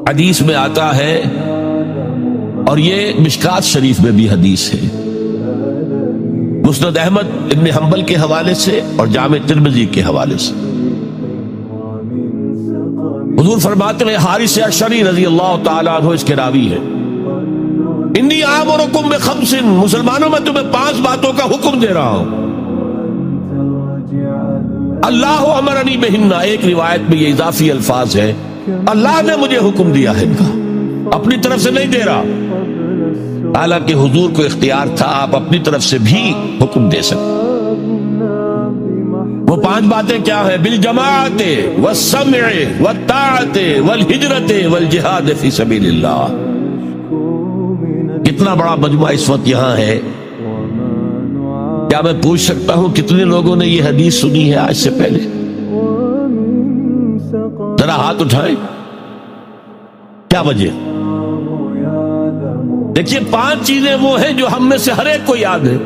حدیث میں آتا ہے، اور یہ مشکات شریف میں بھی حدیث ہے، مسند احمد ابن حنبل کے حوالے سے اور جامع ترمذی کے حوالے سے، حضور فرماتے ہیں حارث اشعری رضی اللہ تعالیٰ عنہ اس کے راوی ہے، انی آمرکم بخمس، مسلمانوں میں تمہیں 5 باتوں کا حکم دے رہا ہوں، اللہ امرنی بہن، ایک روایت میں یہ اضافی الفاظ ہے، اللہ نے مجھے حکم دیا ہے ان کا، اپنی طرف سے نہیں دے رہا، حالانکہ حضور کو اختیار تھا آپ اپنی طرف سے بھی حکم دے سکتے۔ وہ 5 باتیں کیا ہیں؟ بالجماعت والسمع والطاعت والہجرت والجہاد فی سبیل اللہ۔ کتنا بڑا مجموعہ اس وقت یہاں ہے، کیا میں پوچھ سکتا ہوں کتنے لوگوں نے یہ حدیث سنی ہے آج سے پہلے؟ ذرا ہاتھ اٹھائیں، کیا وجہ؟ دیکھیے 5 چیزیں وہ ہیں جو ہم میں سے ہر ایک کو یاد ہے،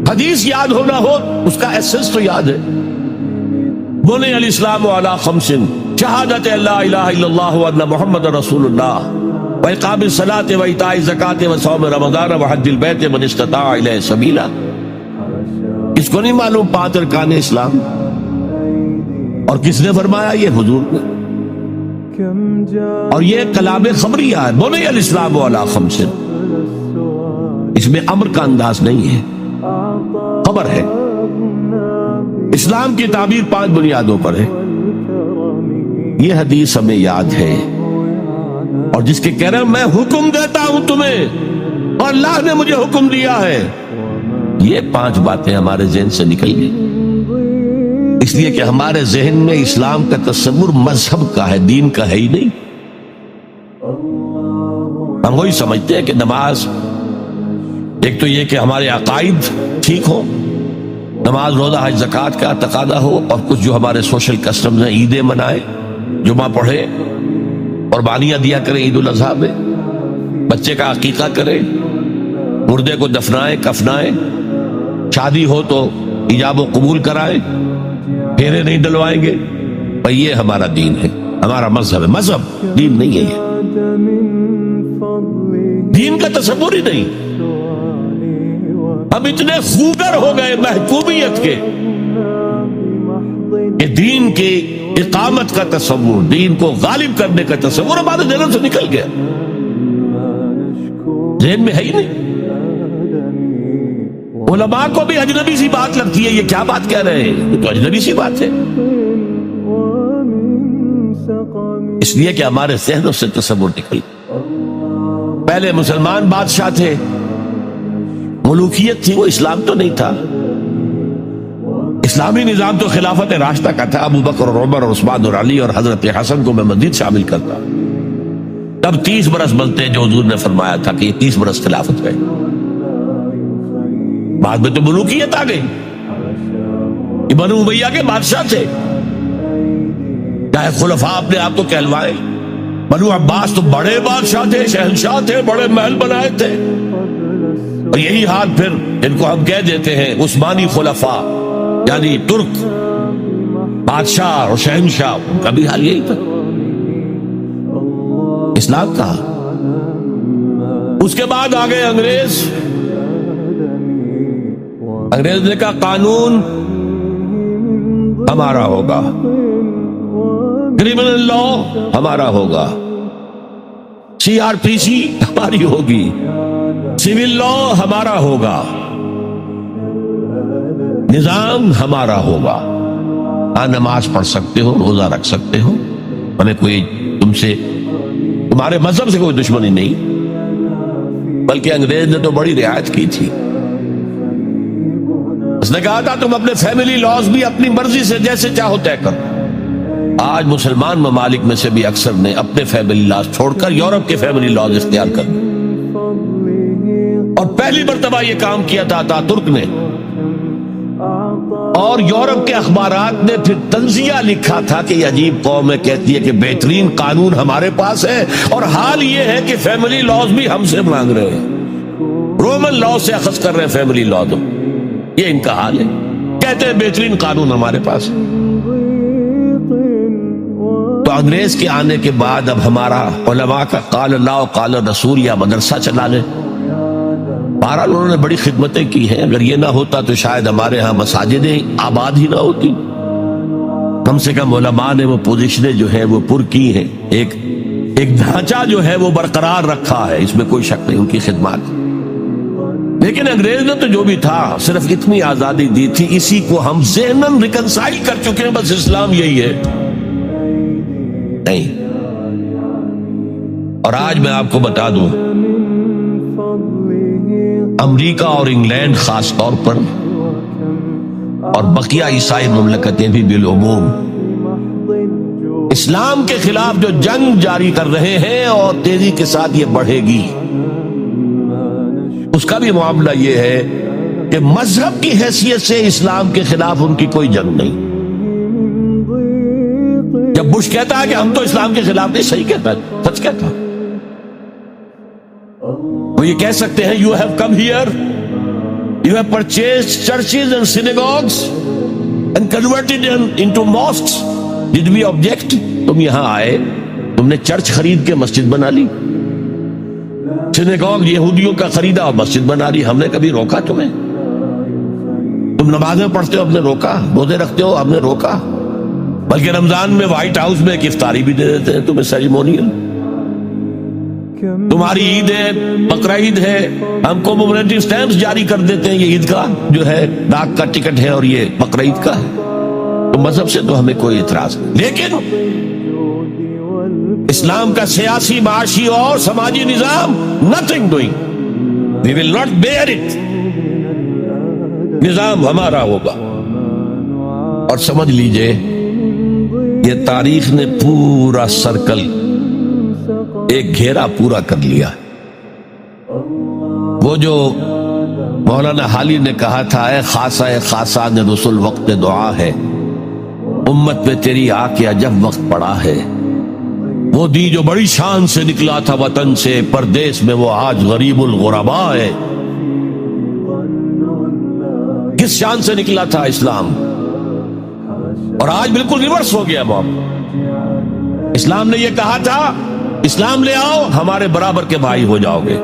حدیث یاد ہونا ہو اس کا ایسنس تو یاد ہے۔ بنی الاسلام علی 5، شہادت لا الہ الا اللہ وان محمد رسول اللہ، واقام الصلاۃ وایتاء الزکاۃ وصوم رمضان وحج البیت من استطاع الیہ سبیلا۔ اس کو نہیں معلوم 5 ارکان اسلام؟ اور کس نے فرمایا؟ یہ حضور نے، اور یہ کلام خبریہ ہے، بنی الاسلام علی 5، اس میں امر کا انداز نہیں ہے، خبر ہے۔ اسلام کی تعبیر 5 بنیادوں پر ہے، یہ حدیث ہمیں یاد ہے، اور جس کے کہہ رہے ہیں میں حکم دیتا ہوں تمہیں اور اللہ نے مجھے حکم دیا ہے، یہ 5 باتیں ہمارے ذہن سے نکل گئی، اس لیے کہ ہمارے ذہن میں اسلام کا تصور مذہب کا ہے، دین کا ہے ہی نہیں۔ ہم وہی سمجھتے ہیں کہ نماز، ایک تو یہ کہ ہمارے عقائد ٹھیک ہو، نماز روزہ حج زکوٰۃ کا تقاضا ہو، اور کچھ جو ہمارے سوشل کسٹمز ہیں، عیدیں منائے، جمعہ پڑھے، قربانیاں دیا کریں عید الاضحیٰ میں، بچے کا عقیقہ کریں، مردے کو دفنائیں کفنائیں، شادی ہو تو ایجاب و قبول کرائیں، پھیرے نہیں ڈلوائیں گے، بھئی یہ ہمارا دین ہے، ہمارا مذہب ہے، مذہب دین نہیں ہے، یہ دین کا تصور ہی نہیں۔ ہم اتنے خوگر ہو گئے محکومیت کے کہ دین کی اقامت کا تصور، دین کو غالب کرنے کا تصور ہمارے ذہن سے نکل گیا، ذہن میں ہے ہی نہیں۔ علماء کو بھی اجنبی سی بات لگتی ہے، یہ کیا بات کہہ رہے ہیں، یہ تو اجنبی سی بات ہے، اس لیے کہ ہمارے ذہنوں سے تصور نکل۔ پہلے مسلمان بادشاہ تھے، ملوکیت تھی، وہ اسلام تو نہیں تھا، اسلامی نظام تو خلافت راشدہ کا تھا، ابو بکر اور عمر اور عثمان اور علی اور حضرت حسن کو میں مزید شامل کرتا، تب 30 برس بنتے جو حضور نے فرمایا تھا کہ یہ 30 برس خلافت ہے، بعد میں تو ملوکیت آ گئی، یہ بنو امیہ کے بادشاہ تھے، چاہے خلفاء اپنے آپ کو کہلوائے، بنو عباس تو بڑے بادشاہ تھے، شہنشاہ تھے، بڑے محل بنائے تھے، اور یہی حال پھر ان کو ہم کہہ دیتے ہیں عثمانی خلفاء، یعنی ترک بادشاہ اور شہنشاہ، ان کا بھی حال یہی تھا، اسلام کا۔ اس کے بعد آ گئے انگریز، انگریز نے کہا قانون ہمارا ہوگا، کرمنل لا ہمارا ہوگا، CRPC ہماری ہوگی، سول لا ہمارا ہوگا، نظام ہمارا ہوگا، ہاں نماز پڑھ سکتے ہو، روزہ رکھ سکتے ہو، ہمیں کوئی تمہارے مذہب سے کوئی دشمنی نہیں، بلکہ انگریز نے تو بڑی رعایت کی تھی، اس نے کہا تھا تم اپنے فیملی لاز بھی اپنی مرضی سے جیسے چاہو طے کرو۔ آج مسلمان ممالک میں سے بھی اکثر نے اپنے فیملی لاز چھوڑ کر یورپ کے فیملی لاز اختیار کر لیے، اور پہلی مرتبہ یہ کام کیا تھا ترک نے، اور یورپ کے اخبارات نے پھر تنزیہ لکھا تھا کہ یہ عجیب قوم ہے، کہتی ہے کہ بہترین قانون ہمارے پاس ہے، اور حال یہ ہے کہ فیملی لاز بھی ہم سے مانگ رہے ہیں، رومن لا سے اخذ کر رہے ہیں فیملی لا، تو یہ ان کا حال ہے، کہتے ہیں بہترین قانون ہمارے پاس ہے۔ تو انگریز کے آنے کے بعد اب ہمارا علماء کا قال اللہ و قال رسول یا مدرسہ چلا لیں. بہرحال انہوں نے بڑی خدمتیں کی ہیں. اگر یہ نہ ہوتا تو شاید ہمارے ہاں مساجدیں آباد ہی نہ ہوتی. کم سے کم علماء نے وہ پوزیشنیں جو ہیں وہ پر کی ہیں. ایک ڈھانچہ جو ہے وہ برقرار رکھا ہے, اس میں کوئی شک نہیں ان کی خدمات. لیکن انگریز نے تو جو بھی تھا صرف اتنی آزادی دی تھی, اسی کو ہم ذہناً ریکنسائل کر چکے ہیں. بس اسلام یہی ہے نہیں. اور آج میں آپ کو بتا دوں, امریکہ اور انگلینڈ خاص طور پر اور بقیہ عیسائی مملکتیں بھی بالعموم اسلام کے خلاف جو جنگ جاری کر رہے ہیں اور تیزی کے ساتھ یہ بڑھے گی, اس کا بھی معاملہ یہ ہے کہ مذہب کی حیثیت سے اسلام کے خلاف ان کی کوئی جنگ نہیں. جب بش کہتا ہے کہ ہم تو اسلام کے خلاف نہیں, صحیح کہتا ہے, سچ کہتا. وہ یہ کہہ سکتے ہیں you have come here, you have purchased churches and synagogues and converted them into mosques. Did we object? تم یہاں آئے, تم نے چرچ خرید کے مسجد بنا لی, سینیگوگ یہودیوں کا خریدا اور مسجد بنا لی. ہم نے کبھی روکا تمہیں؟ تم نمازیں پڑھتے ہو, ہم نے روکا. روزے رکھتے ہو, ہم نے روکا. بلکہ رمضان میں وائٹ ہاؤس میں ایک افطاری بھی دے دیتے ہیں تمہیں, سیریمونیل. تمہاری عید ہے, بقرہ عید ہے, ہم کو کومیموریٹو سٹیمپس جاری کر دیتے ہیں. یہ عید کا جو ہے ڈاک کا ٹکٹ ہے اور یہ بقرہ عید کا ہے. تو مذہب سے تو ہمیں کوئی اعتراض نہیں, لیکن اسلام کا سیاسی, معاشی اور سماجی نظام nothing doing. We will not bear it. نظام ہمارا ہوگا. اور سمجھ لیجئے یہ تاریخ نے پورا سرکل, ایک گھیرا پورا کر لیا. وہ جو مولانا حالی نے کہا تھا, اے خاصہ خاصان رسول وقت دعا ہے, امت میں تیری آ کے عجب وقت پڑا ہے. وہ دی جو بڑی شان سے نکلا تھا وطن سے, پردیس میں وہ آج غریب الغرباء ہے. کس شان سے نکلا تھا اسلام, اور آج بالکل ریورس ہو گیا معاملہ. اسلام نے یہ کہا تھا اسلام لے آؤ, ہمارے برابر کے بھائی ہو جاؤ گے.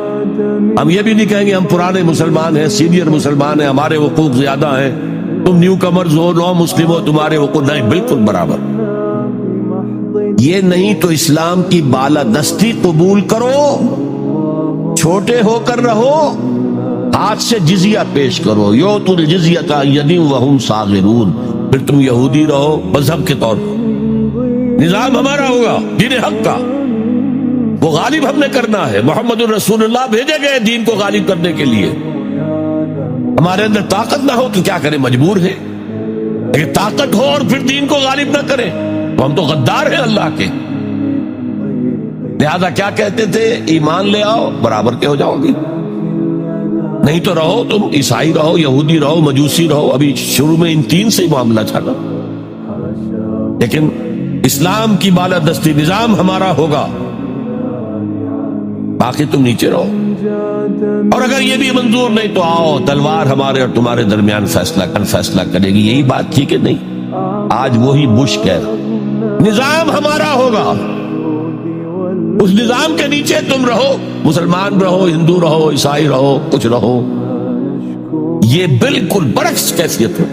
ہم یہ بھی نہیں کہیں گے ہم پرانے مسلمان ہیں, سینئر مسلمان ہیں, ہمارے حقوق زیادہ ہیں, تم نیو کمرز ہو, نو مسلم ہو, تمہارے حقوق نہیں. بالکل برابر. یہ نہیں تو اسلام کی بالادستی قبول کرو, چھوٹے ہو کر رہو, ہاتھ سے جزیہ پیش کرو. یؤتوا الجزیۃ عن ید وہم صاغرون. پھر تم یہودی رہو مذہب کے طور پر. نظام ہمارا ہوگا دین حق کا, وہ غالب ہم نے کرنا ہے. محمد الرسول اللہ بھیجے گئے دین کو غالب کرنے کے لیے. ہمارے اندر طاقت نہ ہو تو کیا کریں, مجبور ہے. لیکن طاقت ہو اور پھر دین کو غالب نہ کریں تو ہم تو غدار ہیں اللہ کے. لہذا کیا کہتے تھے, ایمان لے آؤ برابر کے ہو جاؤ گے, نہیں تو رہو تم عیسائی رہو, یہودی رہو, مجوسی رہو. ابھی شروع میں ان تین سے ہی معاملہ چلا, لیکن اسلام کی بالادستی نظام ہمارا ہوگا, باقی تم نیچے رہو. اور اگر یہ بھی منظور نہیں تو آؤ, تلوار ہمارے اور تمہارے درمیان فیصلہ کرے گی. یہی بات تھی کہ نہیں؟ آج وہی بش کہہ رہا, نظام ہمارا ہوگا, اس نظام کے نیچے تم رہو, مسلمان رہو, ہندو رہو, عیسائی رہو, کچھ رہو. یہ بالکل برعکس کیفیت ہے.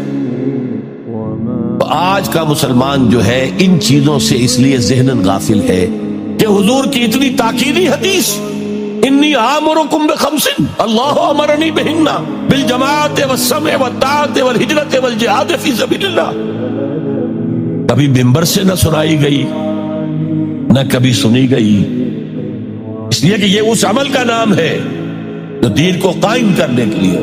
آج کا مسلمان جو ہے ان چیزوں سے اس لیے ذہناً غافل ہے کہ حضور کی اتنی تاکیدی حدیث, انی آمرکم بخمس اللہ امرنی بہن بالجماعت والسمع والطاعت والہجرت والجہاد فی سبیل اللہ, کبھی منبر سے نہ سنائی گئی, نہ کبھی سنی گئی. اس لیے کہ یہ اس عمل کا نام ہے جو دین کو قائم کرنے کے لیے